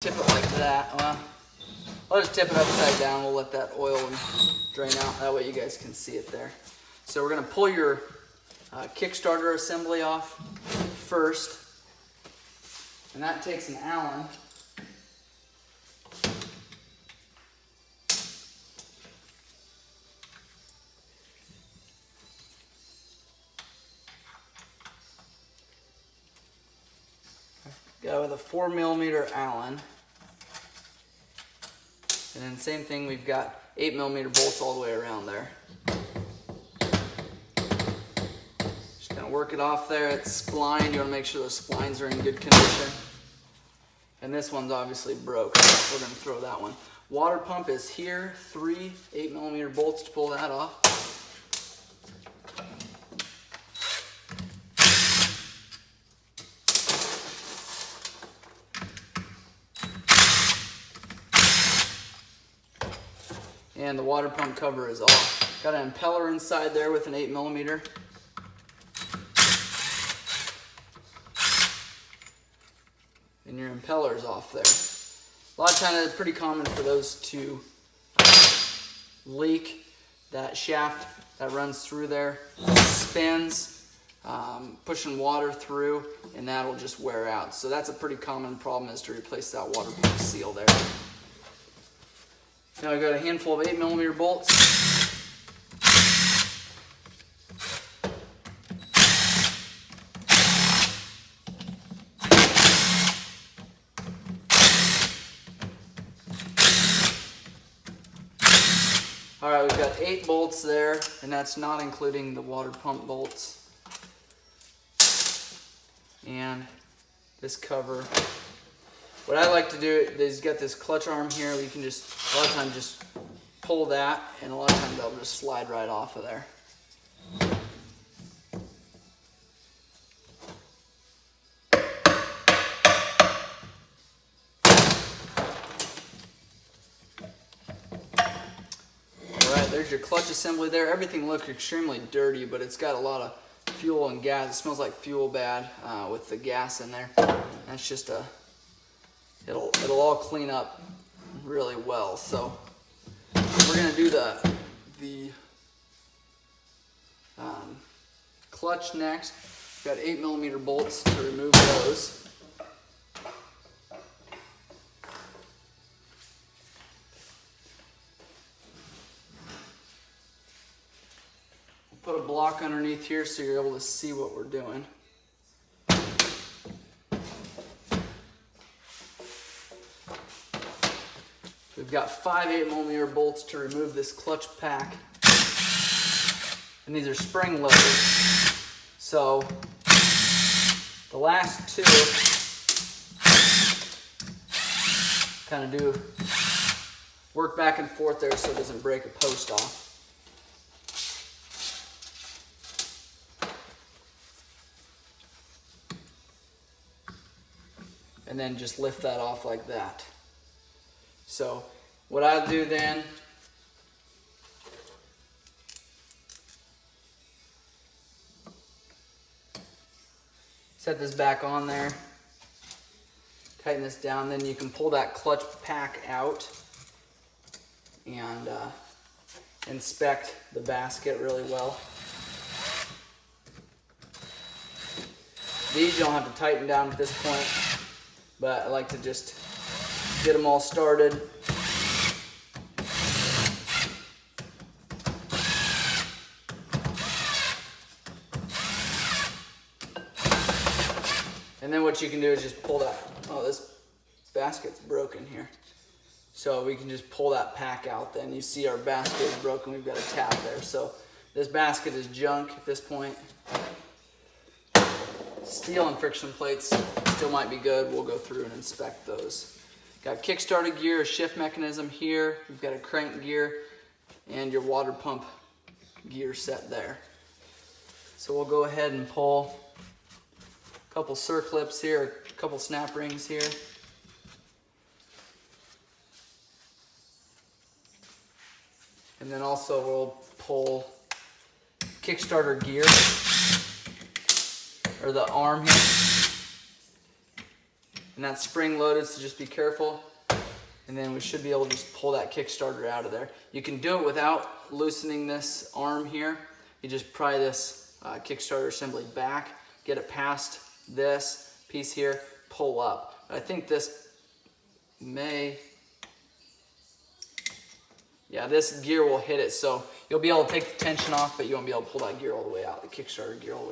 Tip it like that. Well, I'll just tip it upside down. We'll let that oil drain out. That way you guys can see it there. So we're going to pull your Kickstarter assembly off first. And that takes an Allen. Go with a 4mm Allen. And then same thing, we've got 8mm bolts all the way around there. Just gonna work it off there. It's splined. You wanna make sure the splines are in good condition. And this one's obviously broke. We're gonna throw that one. Water pump is here. 3 8mm bolts to pull that off. And the water pump cover is off. Got an impeller inside there with an 8mm. And your impeller is off there. A lot of times it's pretty common for those to leak. That shaft that runs through there spins, pushing water through, and that'll just wear out. So that's a pretty common problem, is to replace that water pump seal there. Now I've got a handful of 8mm bolts. Alright, we've got 8 bolts there, and that's not including the water pump bolts. And this cover. What I like to do is get this clutch arm here. We can just, a lot of times, just pull that, and a lot of times they'll just slide right off of there. Alright, there's your clutch assembly there. Everything looks extremely dirty, but it's got a lot of fuel and gas. It smells like fuel bad with the gas in there. That's just a... It'll all clean up really well. So we're gonna do the clutch next. We've got 8mm bolts to remove those. We'll put a block underneath here so you're able to see what we're doing. We've got 5 8mm bolts to remove this clutch pack. And these are spring loaded. So the last 2 kind of do work back and forth there so it doesn't break a post off. And then just lift that off like that. So what I'll do then, set this back on there, tighten this down, then you can pull that clutch pack out and inspect the basket really well. These you don't have to tighten down at this point, but I like to just get them all started. And then what you can do is just pull that. Oh, this basket's broken here. So we can just pull that pack out then. You see our basket is broken, we've got a tab there. So this basket is junk at this point. Steel and friction plates still might be good. We'll go through and inspect those. Got Kickstarter gear, a shift mechanism here. We've got a crank gear and your water pump gear set there. So we'll go ahead and pull a couple circlips here, a couple snap rings here. And then also we'll pull Kickstarter gear, or the arm here. And that's spring loaded, so just be careful. And then we should be able to just pull that Kickstarter out of there. You can do it without loosening this arm here. You just pry this Kickstarter assembly back, get it past this piece here, pull up. I think this may, yeah, this gear will hit it, so you'll be able to take the tension off, but you won't be able to pull that gear all the way out, the Kickstarter gear all the way out.